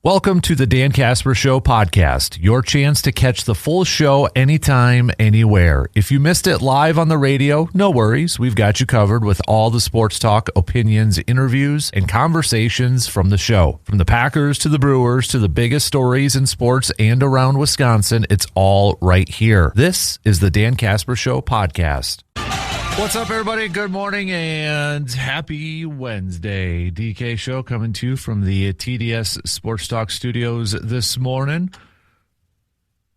Welcome to the Dan Casper Show podcast, your chance to catch the full show anytime, anywhere. If you missed it live on the radio, no worries. We've got you covered with all the sports talk, opinions, interviews, and conversations from the show. From the Packers to the Brewers to the biggest stories in sports and around Wisconsin, it's all right here. This is the Dan Casper Show podcast. What's up, everybody? Good morning and happy Wednesday. DK Show coming to you from the TDS Sports Talk studios this morning.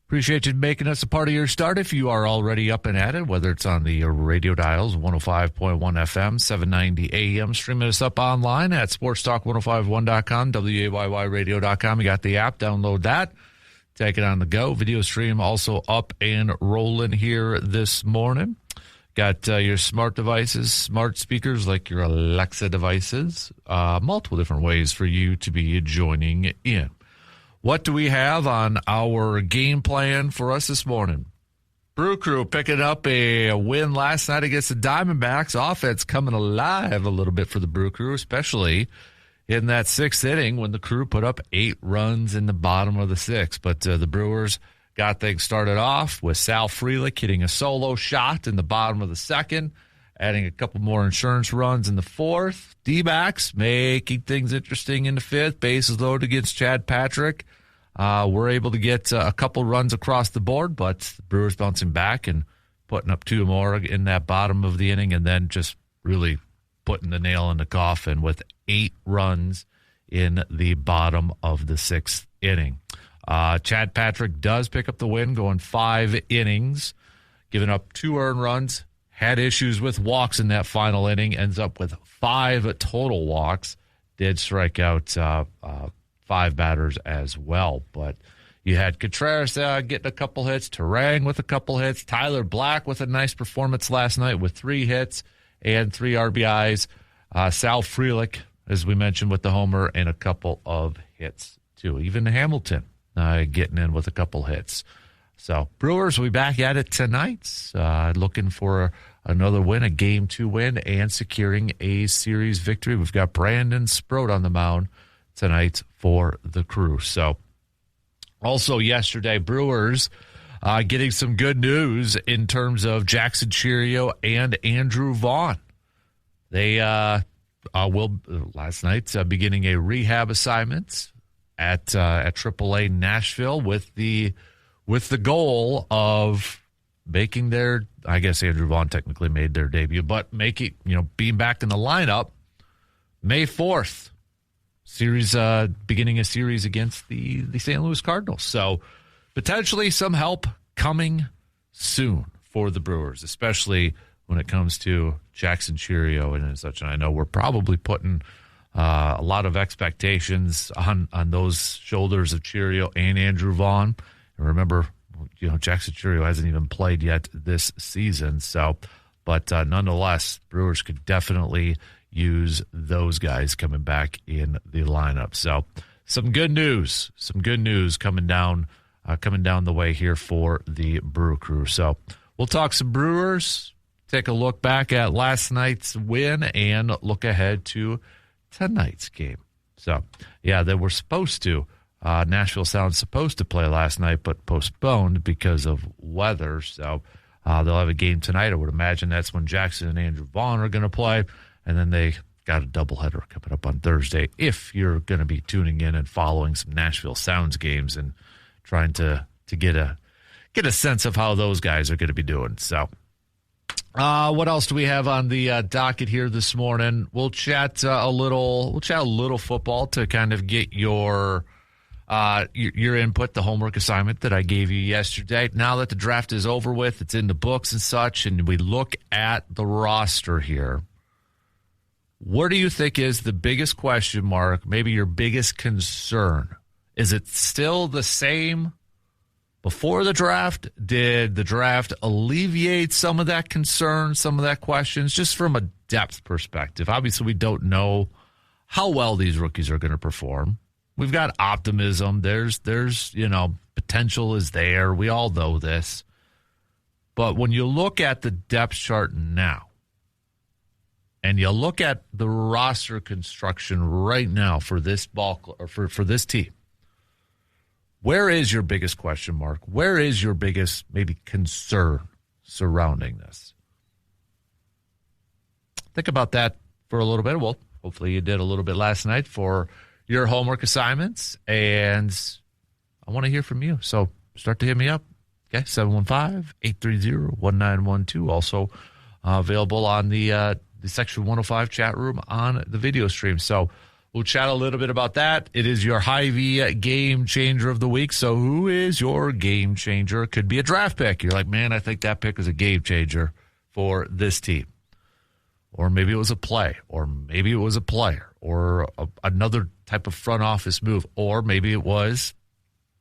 Appreciate you making us a part of your start if you are already up and at it, whether it's on the radio dials, 105.1 FM, 790 AM, streaming us up online at sportstalk1051.com, WAYYradio.com. You got the app, download that. Take it on the go. Video stream also up and rolling here this morning. Got your smart devices, smart speakers like your Alexa devices, multiple different ways for you to be joining in. What do we have on our game plan for us this morning? Brew Crew picking up a win last night against the Diamondbacks. Offense coming alive a little bit for the Brew Crew, especially in that sixth inning when the Crew put up 8 runs in the bottom of the sixth. But the Brewers got things started off with Sal Frelick hitting a solo shot in the bottom of the second, adding a couple more insurance runs in the fourth. D-backs making things interesting in the fifth. Bases loaded against Chad Patrick. We're able to get a couple runs across the board, but the Brewers bouncing back and putting up 2 more in that bottom of the inning, and then just really putting the nail in the coffin with 8 runs in the bottom of the sixth inning. Chad Patrick does pick up the win, going 5 innings, giving up 2 earned runs, had issues with walks in that final inning, ends up with 5 total walks, did strike out 5 batters as well. But you had Contreras getting a couple hits, Terang with a couple hits, Tyler Black with a nice performance last night with 3 hits and 3 RBIs, Sal Frelick, as we mentioned, with the homer and a couple of hits too. Even Hamilton getting in with a couple hits. So Brewers will be back at it tonight, looking for another win, a Game 2 win, and securing a series victory. We've got Brandon Sproat on the mound tonight for the Crew. So also yesterday, Brewers getting some good news in terms of Jackson Cheerio and Andrew Vaughn. They will, last night, beginning a rehab assignment at AAA Nashville with the goal of making their, I guess Andrew Vaughn technically made their debut, but being back in the lineup May 4th, beginning a series against the St. Louis Cardinals. So potentially some help coming soon for the Brewers, especially when it comes to Jackson Cheerio and such. And I know we're probably putting a lot of expectations on those shoulders of Cheerio and Andrew Vaughn. And remember, Jackson Cheerio hasn't even played yet this season. So, but nonetheless, Brewers could definitely use those guys coming back in the lineup. So, some good news coming down the way here for the Brew Crew. So, we'll talk some Brewers, take a look back at last night's win, and look ahead to tonight's game. So, yeah, they were supposed to. Nashville Sound's supposed to play last night, but postponed because of weather. So, they'll have a game tonight. I would imagine that's when Jackson and Andrew Vaughn are going to play. And then they got a doubleheader coming up on Thursday if you're going to be tuning in and following some Nashville Sounds games and trying to get a sense of how those guys are going to be doing. So, what else do we have on the docket here this morning? We'll chat a little football to kind of get your input, the homework assignment that I gave you yesterday. Now that the draft is over with, it's in the books and such, and we look at the roster here. What do you think is the biggest question mark, maybe your biggest concern? Is it still the same before the draft? Did the draft alleviate some of that concern, some of that questions, just from a depth perspective? Obviously, we don't know how well these rookies are going to perform. We've got optimism. There's potential is there. We all know this. But when you look at the depth chart now, and you look at the roster construction right now for this for this team, Where is your biggest question mark? Where is your biggest maybe concern surrounding this? Think about that for a little bit. Well, hopefully you did a little bit last night for your homework assignments, and I want to hear from you. So start to hit me up. Okay, 715-830-1912. Also available on the Section 105 chat room on the video stream. So we'll chat a little bit about that. It is your Hy-Vee game changer of the week. So who is your game changer? It could be a draft pick. You're like, man, I think that pick is a game changer for this team. Or maybe it was a play, or maybe it was a player, or another type of front office move, or maybe it was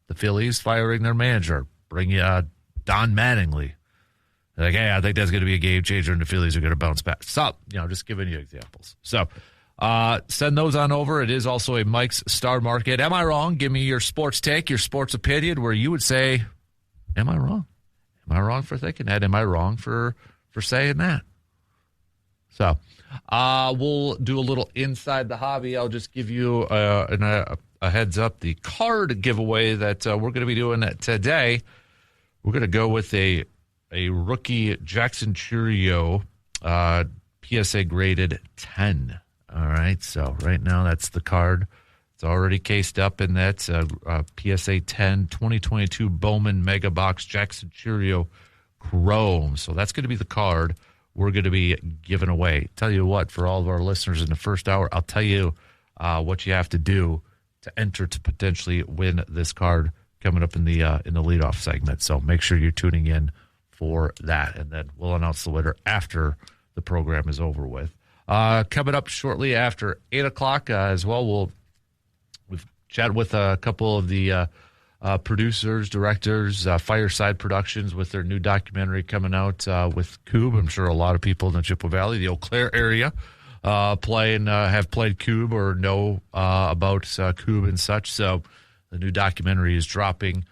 the Phillies firing their manager, bringing Don Mattingly. They're like, hey, I think that's going to be a game changer, and the Phillies are going to bounce back. So, just giving you examples. So, send those on over. It is also a Mike's Star Market. Am I wrong? Give me your sports take, your sports opinion, where you would say, am I wrong? Am I wrong for thinking that? Am I wrong for saying that? So we'll do a little inside the hobby. I'll just give you a heads up. The card giveaway that we're going to be doing today, we're going to go with a rookie Jackson Churio PSA graded 10. All right, so right now that's the card. It's already cased up in that PSA 10 2022 Bowman Mega Box Jackson Churio Chrome. So that's going to be the card we're going to be giving away. Tell you what, for all of our listeners in the first hour, I'll tell you what you have to do to enter to potentially win this card coming up in the leadoff segment. So make sure you're tuning in for that, and then we'll announce the winner after the program is over with. Coming up shortly after 8 o'clock as well, we've chatted with a couple of the producers, directors, Fireside Productions with their new documentary coming out with Coob. I'm sure a lot of people in the Chippewa Valley, the Eau Claire area, have played Coob or know about Coob and such. So the new documentary is dropping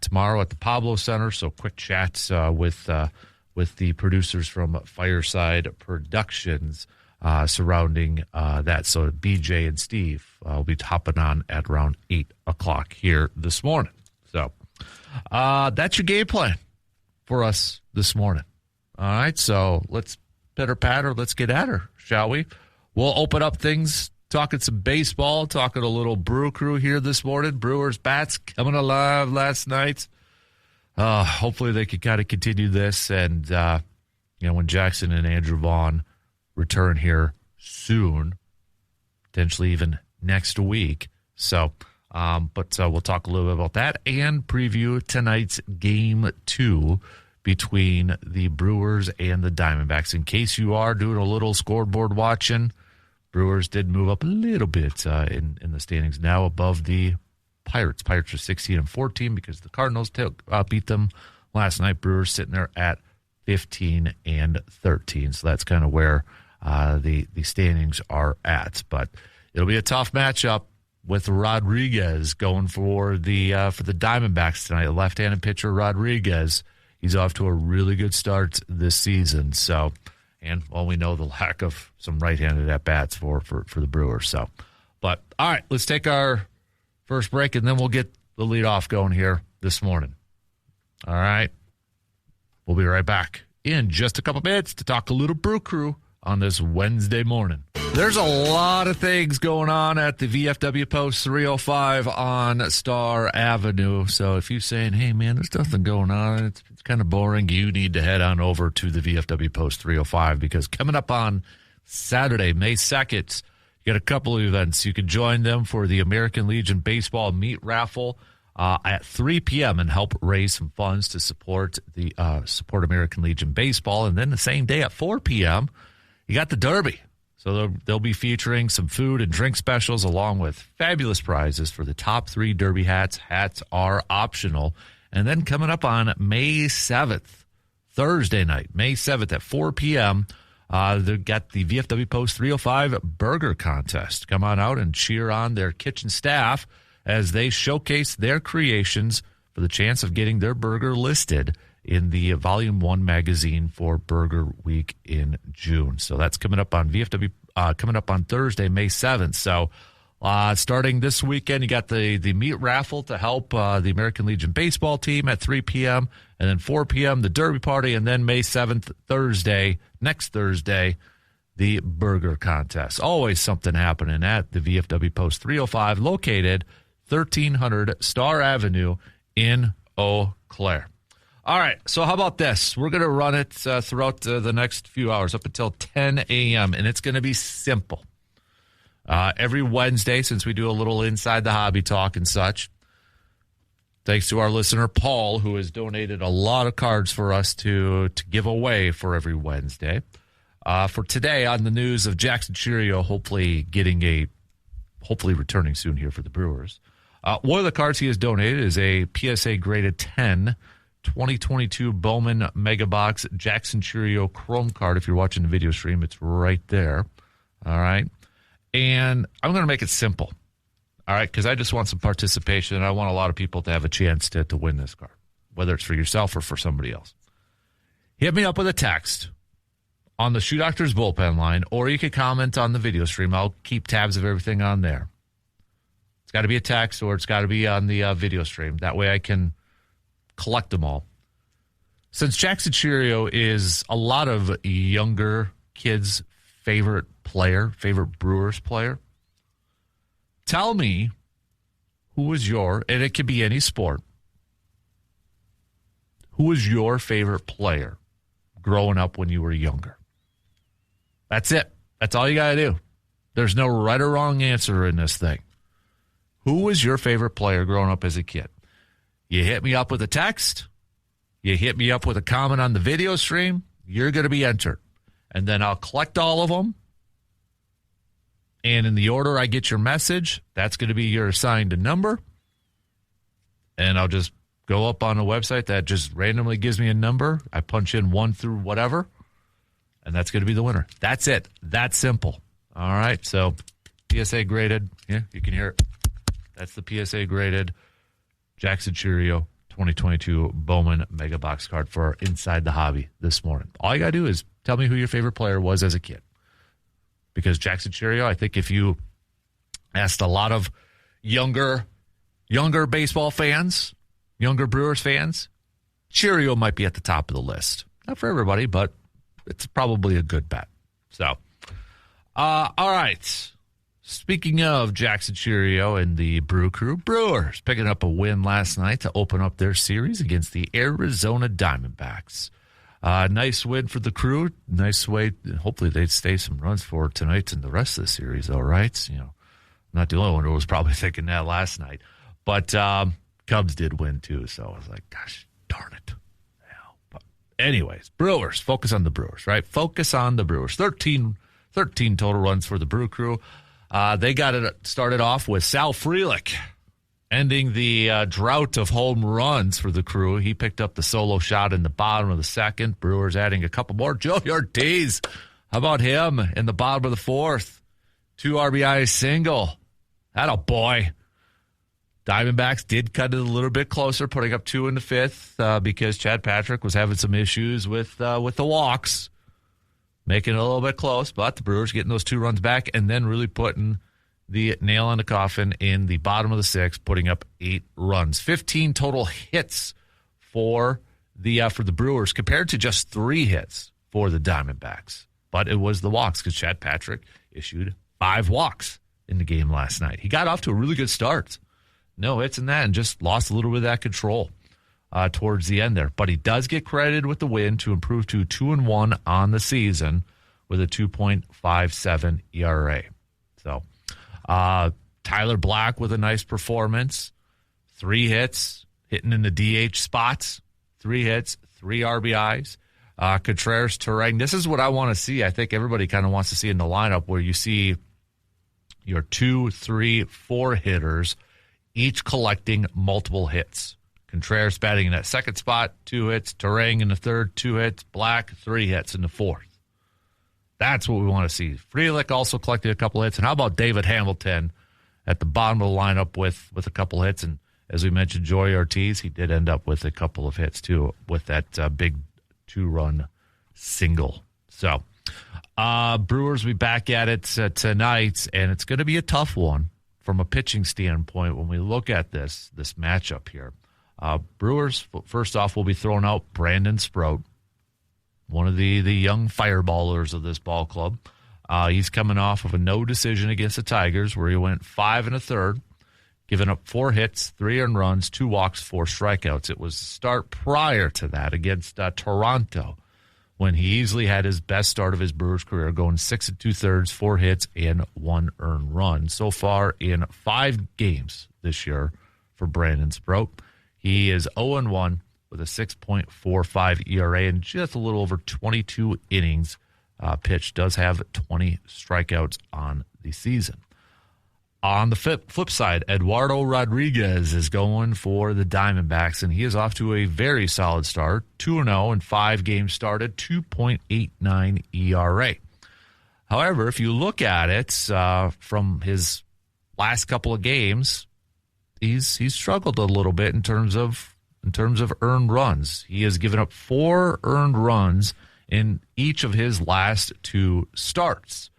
tomorrow at the Pablo Center. So quick chats with the producers from Fireside Productions surrounding that. So BJ and Steve will be hopping on at around 8 o'clock here this morning. So that's your game plan for us this morning. All right, so let's pitter-patter. Let's get at her, shall we? We'll open up things, talking some baseball, talking a little Brew Crew here this morning. Brewers bats coming alive last night. Hopefully they can kind of continue this. And, when Jackson and Andrew Vaughn return here soon, potentially even next week. So, but we'll talk a little bit about that and preview tonight's Game 2 between the Brewers and the Diamondbacks. In case you are doing a little scoreboard watching, Brewers did move up a little bit in the standings, now above the Pirates. Pirates are 16-14 because the Cardinals beat them last night. Brewers sitting there at 15-13. So that's kind of where the standings are at. But it'll be a tough matchup with Rodriguez going for the Diamondbacks tonight. The left-handed pitcher Rodriguez, he's off to a really good start this season. So, and we know the lack of some right-handed at-bats for the Brewers. So, but all right, let's take our first break, and then we'll get the leadoff going here this morning. All right, we'll be right back in just a couple minutes to talk a little Brew Crew on this Wednesday morning. There's a lot of things going on at the VFW Post 305 on Star Avenue. So if you're saying, hey, man, there's nothing going on, it's kind of boring, you need to head on over to the VFW Post 305 because coming up on Saturday, May 2nd, you got a couple of events. You can join them for the American Legion Baseball Meat Raffle at 3 p.m. and help raise some funds to support American Legion Baseball. And then the same day at 4 p.m., you got the Derby. So they'll be featuring some food and drink specials along with fabulous prizes for the top 3 Derby hats. Hats are optional. And then coming up on May 7th, Thursday night, May 7th at 4 p.m., they've got the VFW Post 305 Burger Contest. Come on out and cheer on their kitchen staff as they showcase their creations for the chance of getting their burger listed in the Volume 1 magazine for Burger Week in June. So that's coming up on VFW, coming up on Thursday, May 7th. So Starting this weekend, you got the meat raffle to help the American Legion baseball team at 3 p.m. And then 4 p.m., the Derby Party. And then May 7th, next Thursday, the burger contest. Always something happening at the VFW Post 305, located 1300 Star Avenue in Eau Claire. All right, so how about this? We're going to run it throughout the next few hours up until 10 a.m., and it's going to be simple. Every Wednesday, since we do a little Inside the Hobby talk and such, thanks to our listener, Paul, who has donated a lot of cards for us to give away for every Wednesday. For today, on the news of Jackson Cheerio hopefully returning soon here for the Brewers. One of the cards he has donated is a PSA graded 10 2022 Bowman Mega Box Jackson Cheerio Chrome card. If you're watching the video stream, it's right there. All right. And I'm going to make it simple. All right. Because I just want some participation, and I want a lot of people to have a chance to win this card, whether it's for yourself or for somebody else. Hit me up with a text on the Shoe Doctors bullpen line, or you can comment on the video stream. I'll keep tabs of everything on there. It's got to be a text, or it's got to be on the video stream. That way I can collect them all. Since Jackson Cheerio is a lot of younger kids' favorite Brewers player, tell me who was and it could be any sport, who was your favorite player growing up when you were younger? That's it. That's all you got to do. There's no right or wrong answer in this thing. Who was your favorite player growing up as a kid? You hit me up with a text. You hit me up with a comment on the video stream. You're going to be entered. And then I'll collect all of them. And in the order I get your message, that's going to be your assigned number. And I'll just go up on a website that just randomly gives me a number. I punch in 1 through whatever. And that's going to be the winner. That's it. That's simple. All right. So PSA graded. Yeah, you can hear it. That's the PSA graded Jackson Cheerio 2022 Bowman Mega Box card for Inside the Hobby this morning. All you got to do is tell me who your favorite player was as a kid. Because Jackson Cheerio, I think if you asked a lot of younger baseball fans, younger Brewers fans, Cheerio might be at the top of the list. Not for everybody, but it's probably a good bet. So, all right. Speaking of Jackson Cheerio and the Brew Crew, Brewers picking up a win last night to open up their series against the Arizona Diamondbacks. Nice win for the Crew. Nice way. Hopefully they'd stay some runs for tonight and the rest of the series, all right? You know, not the only one who was probably thinking that last night. But Cubs did win too, so I was like, gosh, darn it. Yeah. But anyways, Brewers. Focus on the Brewers, right? Focus on the Brewers. 13 total runs for the Brew Crew. They got it started off with Sal Frelick ending the drought of home runs for the Crew. He picked up the solo shot in the bottom of the second. Brewers adding a couple more. Joey Ortiz, how about him in the bottom of the fourth? 2 RBI single. That a boy. Diamondbacks did cut it a little bit closer, putting up 2 in the fifth because Chad Patrick was having some issues with the walks. Making it a little bit close, but the Brewers getting those 2 runs back and then really putting the nail on the coffin in the bottom of the sixth, putting up 8 runs. 15 total hits for the Brewers compared to just 3 hits for the Diamondbacks. But it was the walks because Chad Patrick issued 5 walks in the game last night. He got off to a really good start. No hits in that and just lost a little bit of that control towards the end there. But he does get credited with the win to improve to 2-1 on the season with a 2.57 ERA. So Tyler Black with a nice performance. 3 hits, hitting in the DH spots. 3 hits, 3 RBIs. Contreras, Terang. This is what I want to see. I think everybody kind of wants to see in the lineup where you see your 2, 3, 4 hitters each collecting multiple hits. Contreras batting in that second spot, 2 hits. Terang in the third, 2 hits. Black, 3 hits in the fourth. That's what we want to see. Frelick also collected a couple hits. And how about David Hamilton at the bottom of the lineup with a couple hits? And as we mentioned, Joey Ortiz, he did end up with a couple of hits too with that big 2-run single. So Brewers will be back at it tonight, and it's going to be a tough one. from a pitching standpoint, when we look at this matchup here, Brewers, first off, will be throwing out Brandon Sproat, one of the young fireballers of this ball club. He's coming off of a no decision against the Tigers where he went 5 1/3, giving up 4 hits, 3 earned runs, 2 walks, 4 strikeouts. It was the start prior to that against Toronto when he easily had his best start of his Brewers career, going 6 2/3, 4 hits, and 1 earned run. So far in 5 games this year for Brandon Sproat, he is 0-1 with a 6.45 ERA and just a little over 22 innings pitched. Does have 20 strikeouts on the season. On the flip side, Eduardo Rodriguez is going for the Diamondbacks, and he is off to a very solid start, 2-0 in 5 games started, 2.89 ERA. However, if you look at it from his last couple of games, he's struggled a little bit in terms of earned runs. He has given up 4 earned runs in each of his last 2 starts.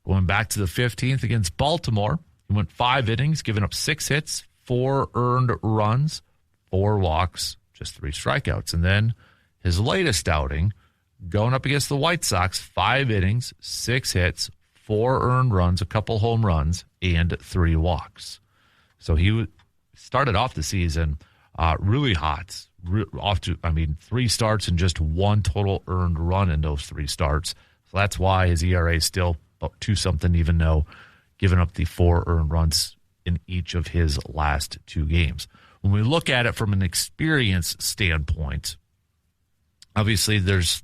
Going back to the 15th against Baltimore, he went 5 innings, giving up 6 hits, 4 earned runs, 4 walks, just 3 strikeouts. And then his latest outing, going up against the White Sox, 5 innings, 6 hits, 4 earned runs, a couple home runs, and 3 walks. So he started off the season really hot. 3 starts and just 1 total earned run in those 3 starts. So that's why his ERA is still about 2-something, even though giving up the 4 earned runs in each of his last 2 games. When we look at it from an experience standpoint, obviously there's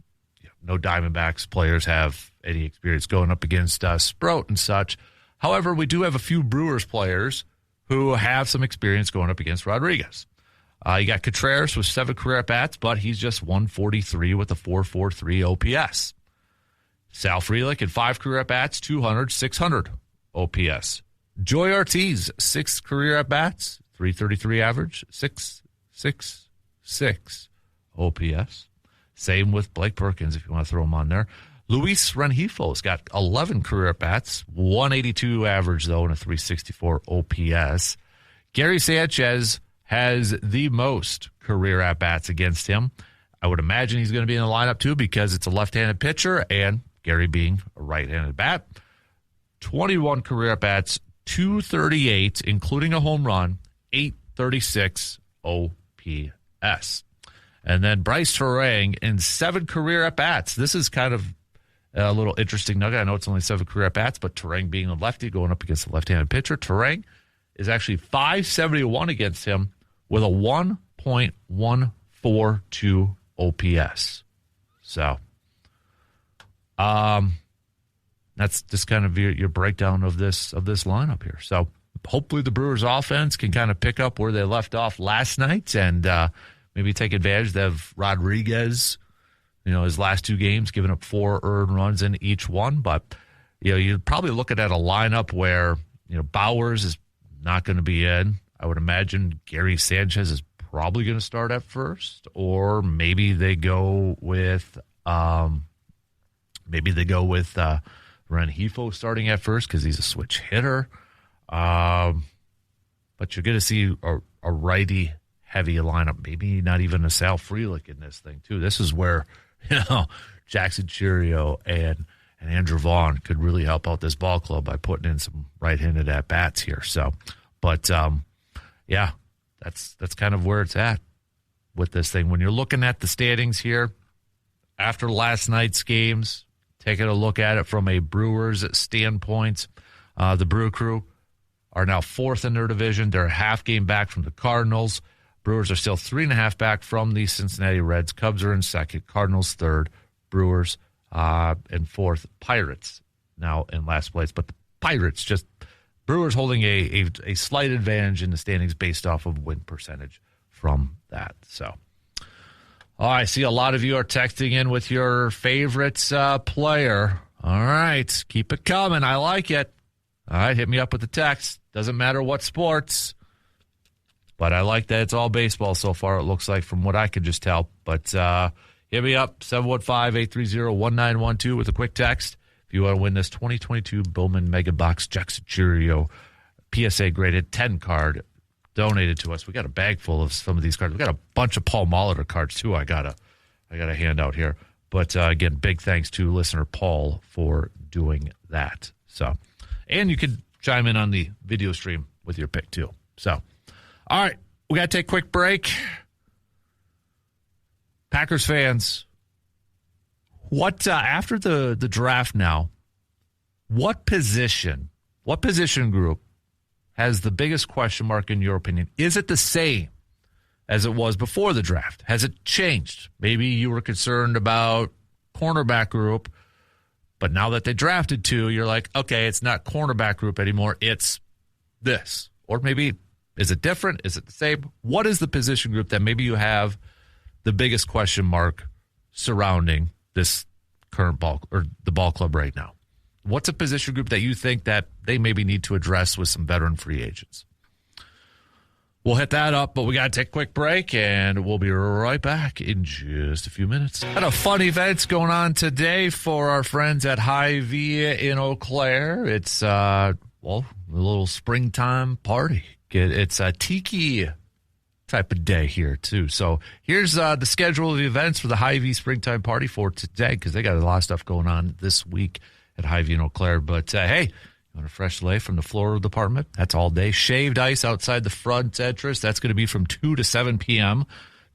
no Diamondbacks players have any experience going up against Sproat and such. However, we do have a few Brewers players who have some experience going up against Rodriguez. You got Contreras with 7 career at-bats, but he's just 143 with a 4.43 OPS. Sal Frelick in 5 career at-bats, 200, 600 OPS. Joy Ortiz, 6 career at-bats, 333 average, 666 OPS. Same with Blake Perkins, if you want to throw him on there. Luis Rengifo's got 11 career at-bats, 182 average, though, and a 364 OPS. Gary Sanchez has the most career at-bats against him. I would imagine he's going to be in the lineup, too, because it's a left-handed pitcher, and Gary being a right-handed bat. 21 career at-bats, 238, including a home run, 836 OPS. And then Bryce Turang in 7 career at-bats. This is kind of a little interesting nugget. I know it's only 7 career at-bats, but Turang being a lefty going up against a left-handed pitcher, Turang is actually 571 against him with a 1.142 OPS. So, that's just kind of your breakdown of this lineup here. So hopefully the Brewers offense can kind of pick up where they left off last night and maybe take advantage of Rodriguez, his last 2 games, giving up 4 earned runs in each one. But, you're probably looking at a lineup where, Bowers is not going to be in. I would imagine Gary Sanchez is probably going to start at first, or maybe they go with Rengifo starting at first because he's a switch hitter. But you're going to see a righty-heavy lineup, maybe not even a Sal Frelick in this thing, too. This is where, Jackson Churio and Andrew Vaughn could really help out this ball club by putting in some right-handed at-bats here. So, but, yeah, that's kind of where it's at with this thing. When you're looking at the standings here, after last night's games, taking a look at it from a Brewers standpoint, the Brew Crew are now 4th in their division. They're a half game back from the Cardinals. Brewers are still 3.5 back from the Cincinnati Reds. Cubs are in 2nd. Cardinals 3rd. Brewers in 4th. Pirates now in last place. But the Pirates Brewers holding a slight advantage in the standings based off of win percentage from that. So, I see a lot of you are texting in with your favorite player. All right, keep it coming. I like it. All right, hit me up with the text. Doesn't matter what sports. But I like that it's all baseball so far, it looks like, from what I could just tell. But hit me up, 715-830-1912 with a quick text if you want to win this 2022 Bowman Mega Box Jackson Churio PSA graded 10 card donated to us. We got a bag full of some of these cards. We got a bunch of Paul Molitor cards too. I gotta hand out here. But again, big thanks to listener Paul for doing that. So, and you could chime in on the video stream with your pick too. So, all right, we got to take a quick break. Packers fans, what after the draft now? What position group has the biggest question mark in your opinion? Is it the same as it was before the draft? Has it changed? Maybe you were concerned about cornerback group, but now that they drafted two, you're like, okay, it's not cornerback group anymore. It's this. Or maybe, is it different? Is it the same? What is the position group that maybe you have the biggest question mark surrounding this current ball or the ball club right now? What's a position group that you think that they maybe need to address with some veteran free agents? We'll hit that up, but we got to take a quick break, and we'll be right back in just a few minutes. Got a fun event going on today for our friends at Hy-Vee in Eau Claire. It's, a little springtime party. It's a tiki type of day here, too. So here's the schedule of the events for the Hy-Vee springtime party for today, because they got a lot of stuff going on this week at Hy-Vee in Eau Claire. But, hey, you want a fresh lay from the floral department? That's all day. Shaved ice outside the front entrance. That's going to be from 2 to 7 p.m.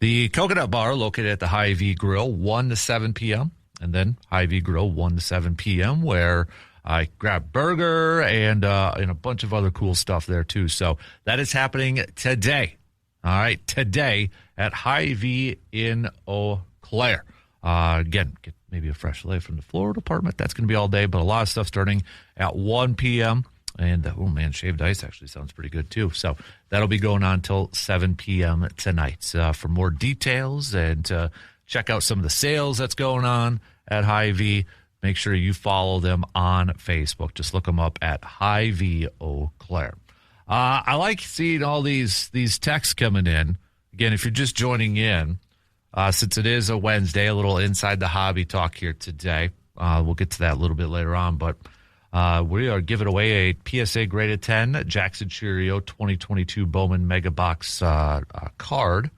The Coconut Bar located at the Hy-Vee Grill, 1 to 7 p.m. And then Hy-Vee Grill, 1 to 7 p.m., where I grab burger and a bunch of other cool stuff there, too. So that is happening today. All right, today at Hy-Vee in Eau Claire. Again, get maybe a fresh lay from the floral department. That's going to be all day, but a lot of stuff starting at 1 p.m. And, oh, man, shaved ice actually sounds pretty good, too. So that'll be going on until 7 p.m. tonight. For more details and check out some of the sales that's going on at Hy-Vee, make sure you follow them on Facebook. Just look them up at Hy-Vee Eau Claire. I like seeing all these texts coming in. Again, if you're just joining in, since it is a Wednesday, a little inside the hobby talk here today. We'll get to that a little bit later on, but we are giving away a PSA graded 10 Jackson Cheerio 2022 Bowman Mega Box card.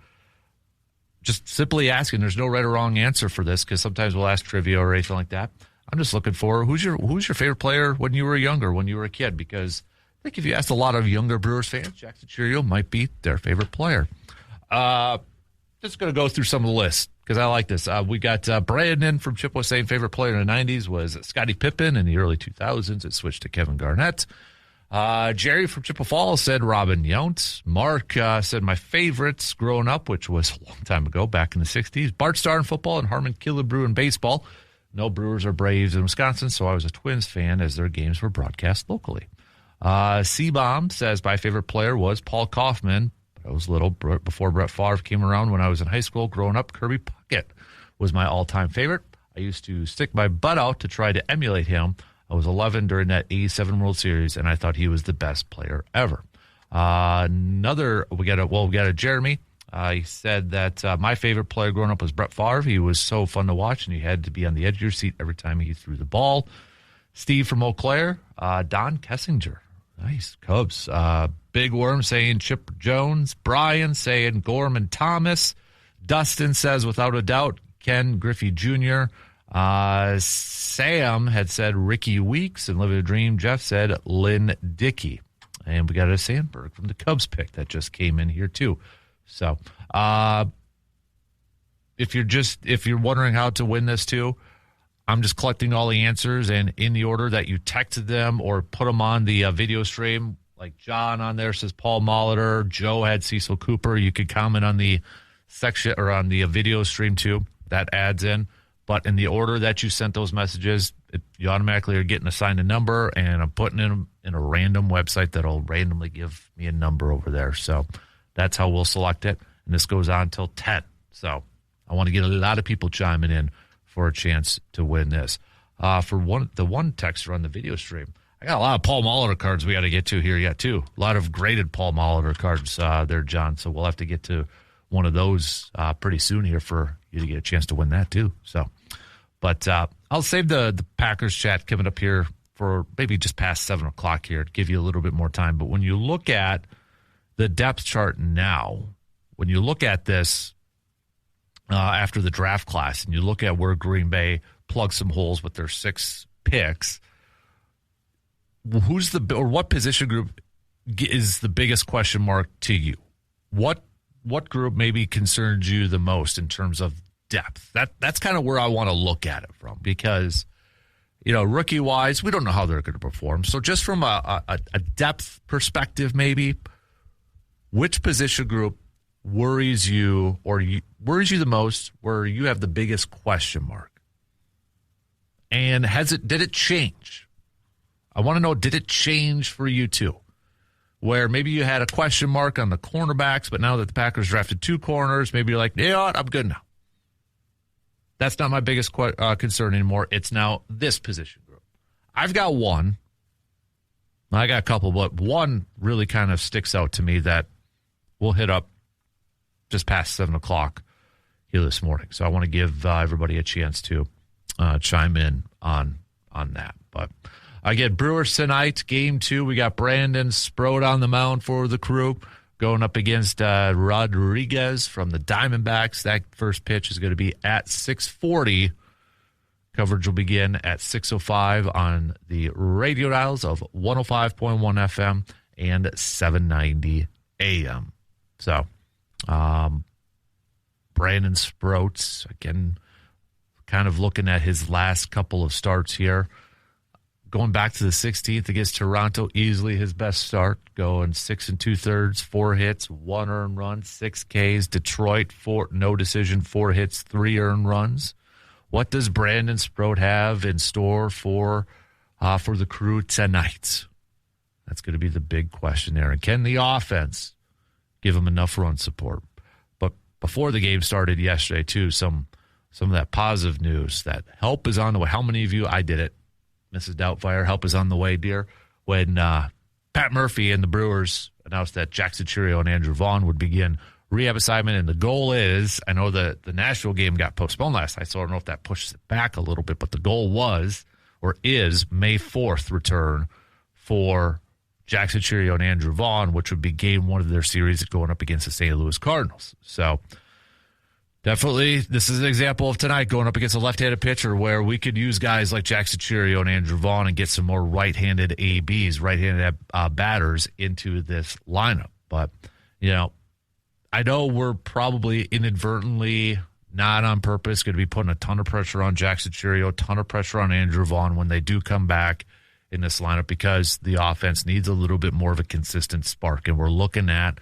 Just simply asking. There's no right or wrong answer for this, because sometimes we'll ask trivia or anything like that. I'm just looking for who's your favorite player when you were younger, when you were a kid, because I think if you asked a lot of younger Brewers fans, Jackson Cheerio might be their favorite player. Just going to go through some of the lists because I like this. We got Brandon from Chippewa saying favorite player in the 90s was Scottie Pippen. In the early 2000s, it switched to Kevin Garnett. Jerry from Chippewa Falls said Robin Yount. Mark said my favorites growing up, which was a long time ago, back in the 60s. Bart Starr in football and Harmon Killebrew in baseball. No Brewers or Braves in Wisconsin, so I was a Twins fan as their games were broadcast locally. C-Bomb says my favorite player was Paul Kaufman. I was little before Brett Favre came around when I was in high school. Growing up, Kirby Puckett was my all-time favorite. I used to stick my butt out to try to emulate him. I was 11 during that 87 World Series, and I thought he was the best player ever. We got a Jeremy. He said that my favorite player growing up was Brett Favre. He was so fun to watch, and you had to be on the edge of your seat every time he threw the ball. Steve from Eau Claire. Don Kessinger. Nice. Cubs. Big Worm saying Chip Jones. Brian saying Gorman Thomas. Dustin says, without a doubt, Ken Griffey Jr. Sam had said Ricky Weeks and Living a Dream. Jeff said Lynn Dickey. And we got a Sandberg from the Cubs pick that just came in here, too. So if you're wondering how to win this, too, I'm just collecting all the answers, and in the order that you texted them or put them on the video stream, like John on there says Paul Molitor, Joe had Cecil Cooper. You could comment on the section or on the video stream too. That adds in. But in the order that you sent those messages, you automatically are getting assigned a number, and I'm putting them in a random website that'll randomly give me a number over there. So that's how we'll select it. And this goes on until 10. So I want to get a lot of people chiming in for a chance to win this. For the one texter on the video stream, I got a lot of Paul Molitor cards we got to get to here yet, too. A lot of graded Paul Molitor cards there, John. So we'll have to get to one of those pretty soon here for you to get a chance to win that, too. So, but I'll save the Packers chat coming up here for maybe just past 7 o'clock here to give you a little bit more time. But when you look at the depth chart now, when you look at this after the draft class and you look at where Green Bay plugged some holes with their 6 picks, what position group is the biggest question mark to you? What group maybe concerns you the most in terms of depth? That's kind of where I want to look at it from, because rookie wise, we don't know how they're going to perform. So just from a depth perspective, maybe which position group worries you the most, where you have the biggest question mark? And did it change? I want to know, did it change for you too? Where maybe you had a question mark on the cornerbacks, but now that the Packers drafted 2 corners, maybe you're like, I'm good now. That's not my biggest concern anymore. It's now this position group. I've got one. I got a couple, but one really kind of sticks out to me that we'll hit up just past 7 o'clock here this morning. So I want to give everybody a chance to chime in on that. But again, Brewers tonight, game 2. We got Brandon Sproat on the mound for the Crew, going up against Rodriguez from the Diamondbacks. That first pitch is going to be at 6:40. Coverage will begin at 6:05 on the radio dials of 105.1 FM and 790 AM. So, Brandon Sproat, again, kind of looking at his last couple of starts here. Going back to the 16th against Toronto, easily his best start, going 6 2/3, 4 hits, 1 earned run, 6 Ks. Detroit, 4 no decision, 4 hits, 3 earned runs. What does Brandon Sproat have in store for the Crew tonight? That's going to be the big question there. And can the offense give him enough run support? But before the game started yesterday, too, some of that positive news that help is on the way. How many of you? I did it. Mrs. Doubtfire, help is on the way, dear. When Pat Murphy and the Brewers announced that Jackson Chirio and Andrew Vaughn would begin rehab assignment, and the goal is, I know the Nashville game got postponed last night, so I don't know if that pushes it back a little bit, but the goal was, or is, May 4th return for Jackson Chirio and Andrew Vaughn, which would be game 1 of their series going up against the St. Louis Cardinals. So definitely, this is an example of tonight going up against a left-handed pitcher where we could use guys like Jackson Chirio and Andrew Vaughn and get some more right-handed ABs, right-handed batters into this lineup. But, I know we're probably inadvertently, not on purpose, going to be putting a ton of pressure on Jackson Chirio, a ton of pressure on Andrew Vaughn when they do come back in this lineup, because the offense needs a little bit more of a consistent spark. And we're looking at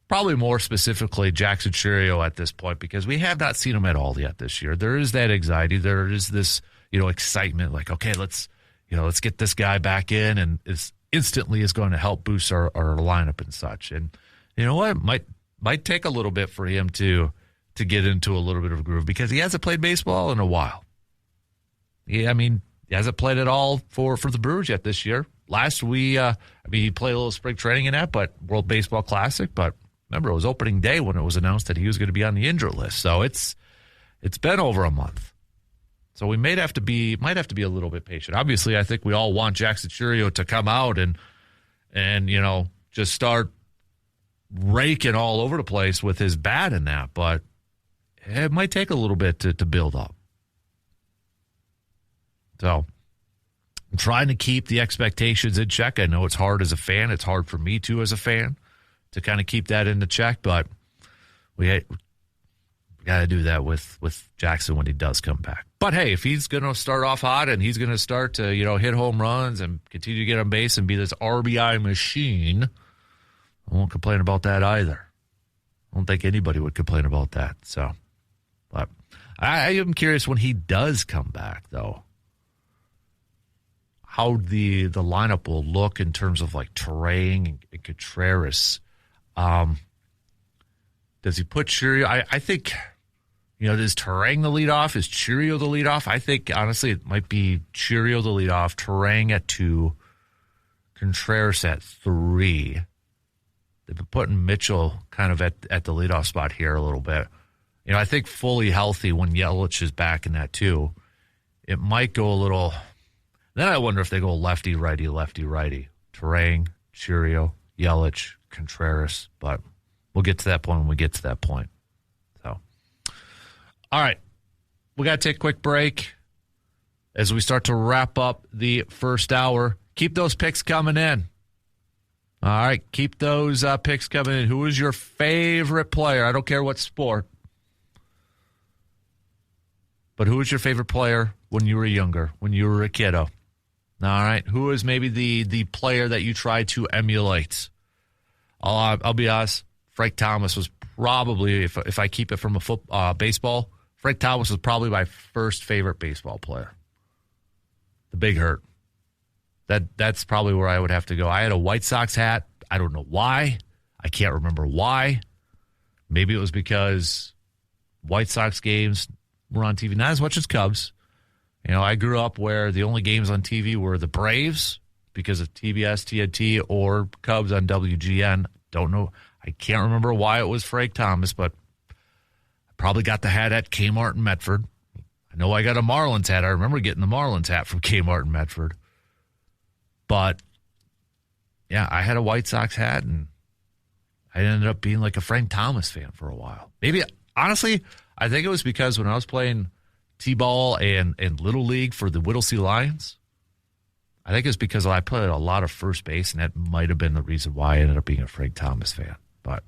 probably more specifically Jackson Chirio at this point, because we have not seen him at all yet this year. There is that anxiety. There is this, excitement, like, okay, let's get this guy back in, and it instantly is going to help boost our lineup and such. And you know what? Might take a little bit for him to get into a little bit of a groove, because he hasn't played baseball in a while. He hasn't played at all for the Brewers yet this year. Last he played a little spring training in that, but World Baseball Classic, but remember, it was opening day when it was announced that he was going to be on the injured list. So it's been over a month. So we might have to be a little bit patient. Obviously, I think we all want Jackson Chirio to come out and just start raking all over the place with his bat in that, but it might take a little bit to build up. So I'm trying to keep the expectations in check. I know it's hard as a fan. It's hard for me too as a fan to kind of keep that into check, but we got to do that with Jackson when he does come back. But hey, if he's going to start off hot and he's going to start to hit home runs and continue to get on base and be this RBI machine, I won't complain about that either. I don't think anybody would complain about that. So, but I am curious when he does come back, though, how the lineup will look in terms of like Terang and Contreras. Does he put Chirio? I think, is Terang the leadoff? Is Chirio the leadoff? I think, honestly, it might be Chirio the leadoff, Terang at 2, Contreras at 3. They've been putting Mitchell kind of at the leadoff spot here a little bit. I think fully healthy when Yelich is back in that too, it might go a little. Then I wonder if they go lefty, righty, lefty, righty. Terang, Churio, Yelich, Contreras. But we'll get to that point when we get to that point. So, all right. We got to take a quick break as we start to wrap up the first hour. Keep those picks coming in. All right. Keep those picks coming in. Who is your favorite player? I don't care what sport. But who was your favorite player when you were younger, when you were a kiddo? All right. Who is maybe the player that you try to emulate? I'll be honest. Frank Thomas was probably, if I keep it from a baseball, Frank Thomas was probably my first favorite baseball player. The Big Hurt. That's probably where I would have to go. I had a White Sox hat. I don't know why. I can't remember why. Maybe it was because White Sox games were on TV, not as much as Cubs. You know, I grew up where the only games on TV were the Braves because of TBS, TNT, or Cubs on WGN. Don't know. I can't remember why it was Frank Thomas, but I probably got the hat at Kmart in Medford. I know I got a Marlins hat. I remember getting the Marlins hat from Kmart in Medford. But, yeah, I had a White Sox hat, and I ended up being like a Frank Thomas fan for a while. Maybe, honestly, I think it was because when I was playing T-ball and Little League for the Whittlesey Lions, I think it's because I played a lot of first base, and that might have been the reason why I ended up being a Frank Thomas fan. But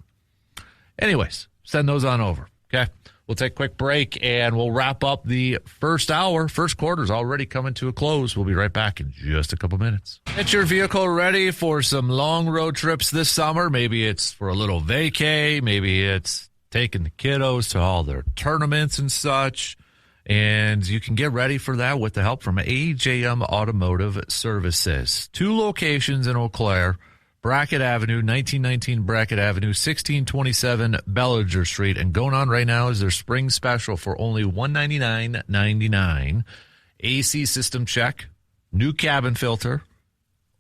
anyways, send those on over, okay? We'll take a quick break, and we'll wrap up the first hour. First quarter's already coming to a close. We'll be right back in just a couple minutes. Get your vehicle ready for some long road trips this summer. Maybe it's for a little vacay. Maybe it's taking the kiddos to all their tournaments and such. And you can get ready for that with the help from AJM Automotive Services. 2 locations in Eau Claire, Brackett Avenue, 1919 Brackett Avenue, 1627 Bellinger Street. And going on right now is their spring special for only $199.99. AC system check, new cabin filter,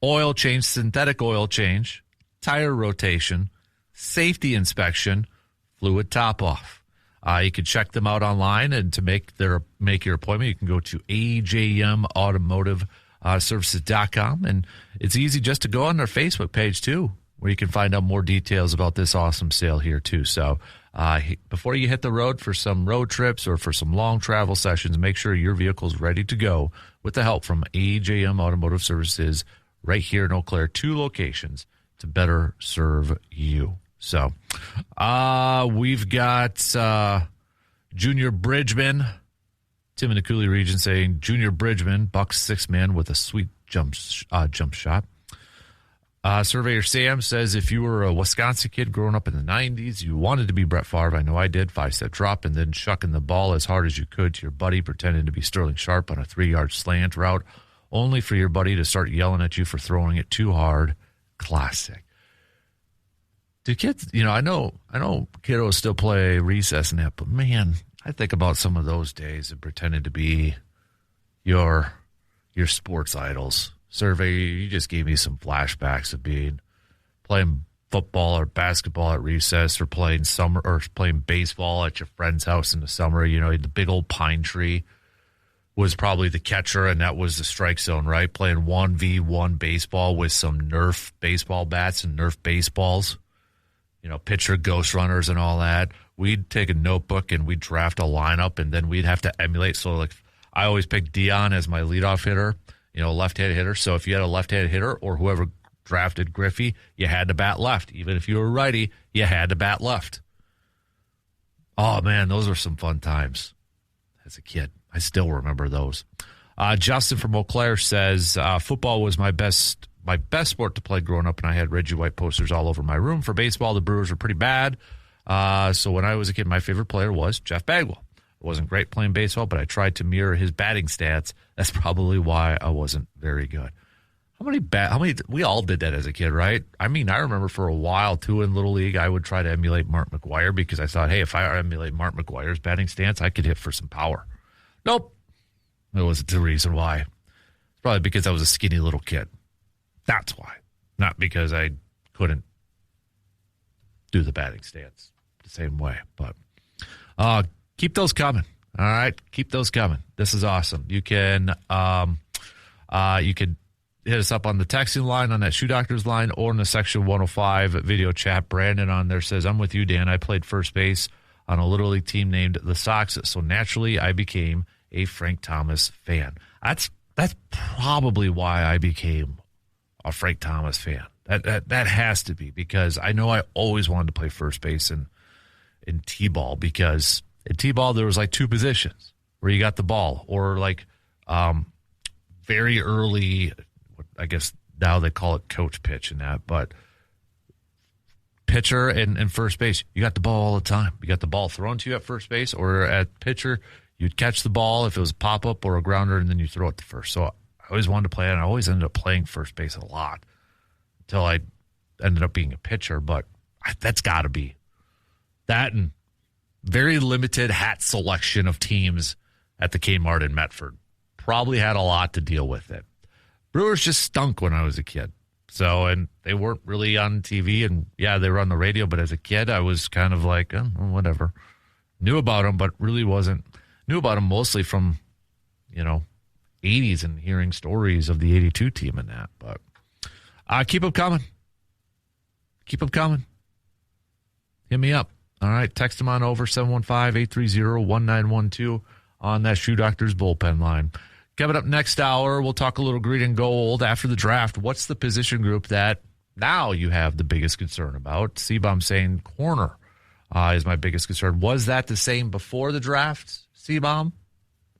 oil change, synthetic oil change, tire rotation, safety inspection, fluid top off. You can check them out online, and to make your appointment, you can go to ajmautomotiveservices.com, and it's easy just to go on their Facebook page too, where you can find out more details about this awesome sale here too. So before you hit the road for some road trips or for some long travel sessions, make sure your vehicle is ready to go with the help from AJM Automotive Services right here in Eau Claire. 2 locations to better serve you. So, we've got Junior Bridgman, Tim in the Cooley region saying Junior Bridgman, Bucks 6-man with a sweet jump shot. Surveyor Sam says if you were a Wisconsin kid growing up in the 90s, you wanted to be Brett Favre. I know I did. 5-step drop and then shucking the ball as hard as you could to your buddy, pretending to be Sterling Sharp on a 3-yard slant route, only for your buddy to start yelling at you for throwing it too hard. Classic. Do kids, I know kiddos still play recess and that, but man, I think about some of those days and pretending to be your sports idols. Survey, you just gave me some flashbacks of playing football or basketball at recess, or playing baseball at your friend's house in the summer. The big old pine tree was probably the catcher, and that was the strike zone, right? Playing 1v1 baseball with some Nerf baseball bats and Nerf baseballs. Pitcher ghost runners and all that. We'd take a notebook and we'd draft a lineup, and then we'd have to emulate. So, like, I always picked Dion as my leadoff hitter, left-handed hitter. So if you had a left-handed hitter or whoever drafted Griffey, you had to bat left. Even if you were righty, you had to bat left. Oh, man, those were some fun times as a kid. I still remember those. Justin from Eau Claire says, football was my best sport to play growing up, and I had Reggie White posters all over my room. For baseball, the Brewers were pretty bad. So when I was a kid, my favorite player was Jeff Bagwell. I wasn't great playing baseball, but I tried to mirror his batting stats. That's probably why I wasn't very good. How many we all did that as a kid, right? I mean, I remember for a while, too, in Little League, I would try to emulate Mark McGwire because I thought, hey, if I emulate Mark McGwire's batting stance, I could hit for some power. Nope. That wasn't the reason why. It's probably because I was a skinny little kid. That's why. Not because I couldn't do the batting stance the same way. But keep those coming. All right? Keep those coming. This is awesome. You can You could hit us up on the texting line, on that Shoe Doctors line, or in the Section 105 video chat. Brandon on there says, I'm with you, Dan. I played first base on a Little League team named the Sox, so naturally I became a Frank Thomas fan. That's probably why I became a Frank Thomas fan. That has to be, because I know I always wanted to play first base in T-ball, because in T-ball there was like two positions where you got the ball, or like very early, I guess now they call it coach pitch and that, but pitcher and first base, you got the ball all the time. You got the ball thrown to you at first base, or at pitcher, you'd catch the ball if it was a pop-up or a grounder, and then you throw it to first. So I always wanted to play it, and I always ended up playing first base a lot until I ended up being a pitcher. But that's got to be that, and very limited hat selection of teams at the Kmart in Medford. Probably had a lot to deal with it. Brewers just stunk when I was a kid. So, and they weren't really on TV, and yeah, they were on the radio, but as a kid, I was kind of like, whatever. Knew about them, but really wasn't. Knew about them mostly from, 80s and hearing stories of the 82 team and that. But keep them coming. Keep them coming. Hit me up. All right, text them on over, 715-830-1912 on that Shoe Doctors bullpen line. Coming up next hour, we'll talk a little green and gold. After the draft, what's the position group that now you have the biggest concern about? Seabaum saying corner is my biggest concern. Was that the same before the draft, Seabaum?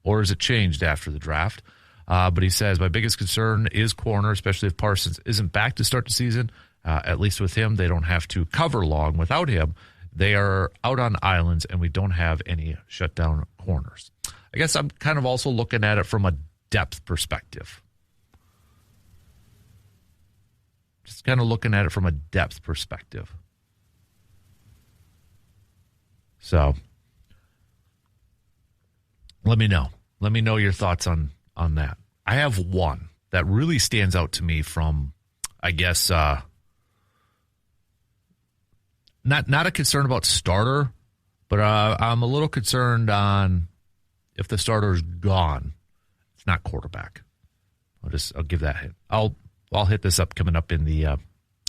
Or has it changed after the draft? But he says, my biggest concern is corner, especially if Parsons isn't back to start the season. At least with him, they don't have to cover long without him. They are out on islands, and we don't have any shutdown corners. I guess I'm kind of also looking at it from a depth perspective. Just kind of looking at it from a depth perspective. So, let me know. Let me know your thoughts on that. I have one that really stands out to me from, I guess, not a concern about starter, but I'm a little concerned on if the starter is gone. It's not quarterback. I'll give that hit. I'll hit this up coming up in the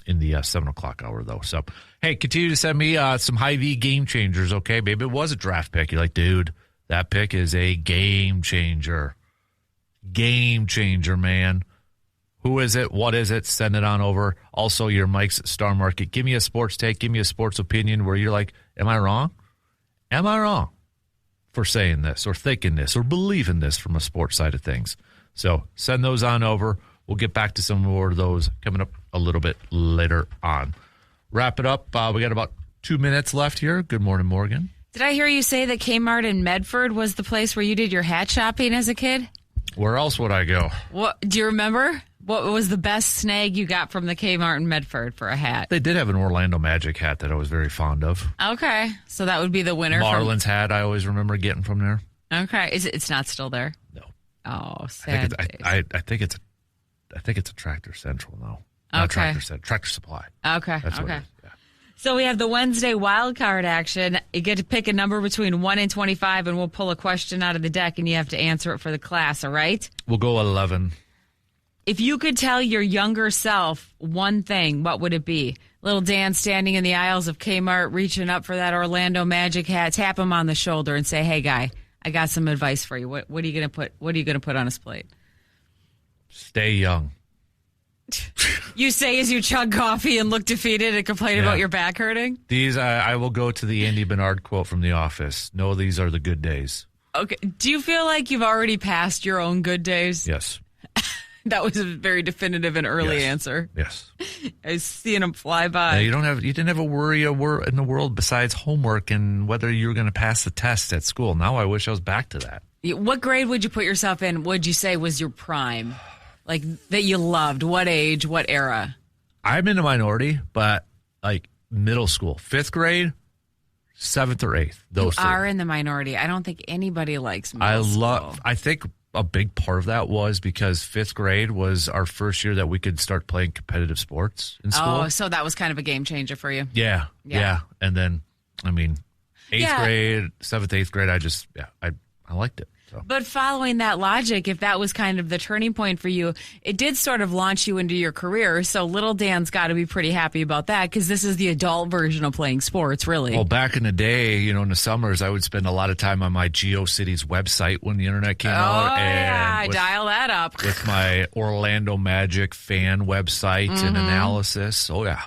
7:00 hour though. So hey, continue to send me some Hy-Vee game changers. Okay, maybe it was a draft pick. You're like, dude, that pick is a game changer. Game changer, man. Who is it? What is it? Send it on over. Also, your Mike's Star Market. Give me a sports take. Give me a sports opinion where you're like, am I wrong? Am I wrong for saying this or thinking this or believing this from a sports side of things? So send those on over. We'll get back to some more of those coming up a little bit later on. Wrap it up. We got about 2 minutes left here. Good morning, Morgan. Did I hear you say that Kmart in Medford was the place where you did your hat shopping as a kid? Where else would I go? What do you remember? What was the best snag you got from the Kmart in Medford for a hat? They did have an Orlando Magic hat that I was very fond of. Okay, so that would be the winner. Marlins hat I always remember getting from there. Okay, it's not still there? No. Oh, sad. I think it's a Tractor Central now. Not Okay. Tractor Supply. Okay. That's what okay. it is. Yeah. So we have the Wednesday wild card action. You get to pick a number between 1 and 25, and we'll pull a question out of the deck, and you have to answer it for the class, all right? We'll go 11. If you could tell your younger self one thing, what would it be? Little Dan standing in the aisles of Kmart, reaching up for that Orlando Magic hat, tap him on the shoulder and say, hey, guy, I got some advice for you. What are you going to put? What are you going to put on his plate? Stay young. You say as you chug coffee and look defeated and complain about your back hurting? These, I will go to the Andy Bernard quote from The Office. No, these are the good days. Okay. Do you feel like you've already passed your own good days? Yes. That was a very definitive and early answer. Yes. I was seeing them fly by. You didn't have a worry in the world besides homework and whether you were going to pass the test at school. Now I wish I was back to that. What grade would you put yourself in? Would you say was your prime? Like that you loved? What age? What era? I'm in the minority, but like middle school, 5th grade, 7th or 8th. Those you are in the minority. I don't think anybody likes middle school. I think a big part of that was because 5th grade was our first year that we could start playing competitive sports in school. Oh, so that was kind of a game changer for you. Yeah. And then, 8th grade, 7th, 8th grade, I liked it. So. But following that logic, if that was kind of the turning point for you, it did sort of launch you into your career. So little Dan's got to be pretty happy about that because this is the adult version of playing sports, really. Well, back in the day, in the summers, I would spend a lot of time on my GeoCities website when the internet came out. And dial that up. With my Orlando Magic fan website and analysis. Oh, yeah.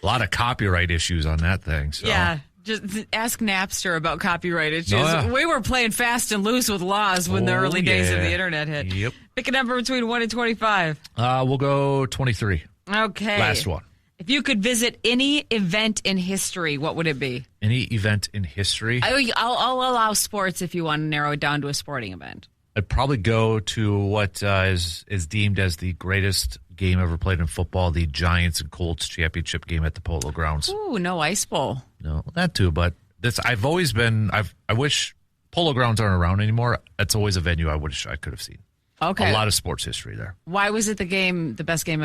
A lot of copyright issues on that thing. So. Yeah. Just ask Napster about copyright issues. Oh, yeah. We were playing fast and loose with laws when the early days of the internet hit. Yep. Pick a number between 1 and 25. We'll go 23. Okay. Last one. If you could visit any event in history, what would it be? Any event in history? I'll allow sports if you want to narrow it down to a sporting event. I'd probably go to what is deemed as the greatest game ever played in football, the Giants and Colts championship game at the Polo Grounds. Ooh, no ice bowl. No, that too, but I wish Polo Grounds aren't around anymore. That's always a venue I wish I could have seen. Okay. A lot of sports history there. Why was it the best game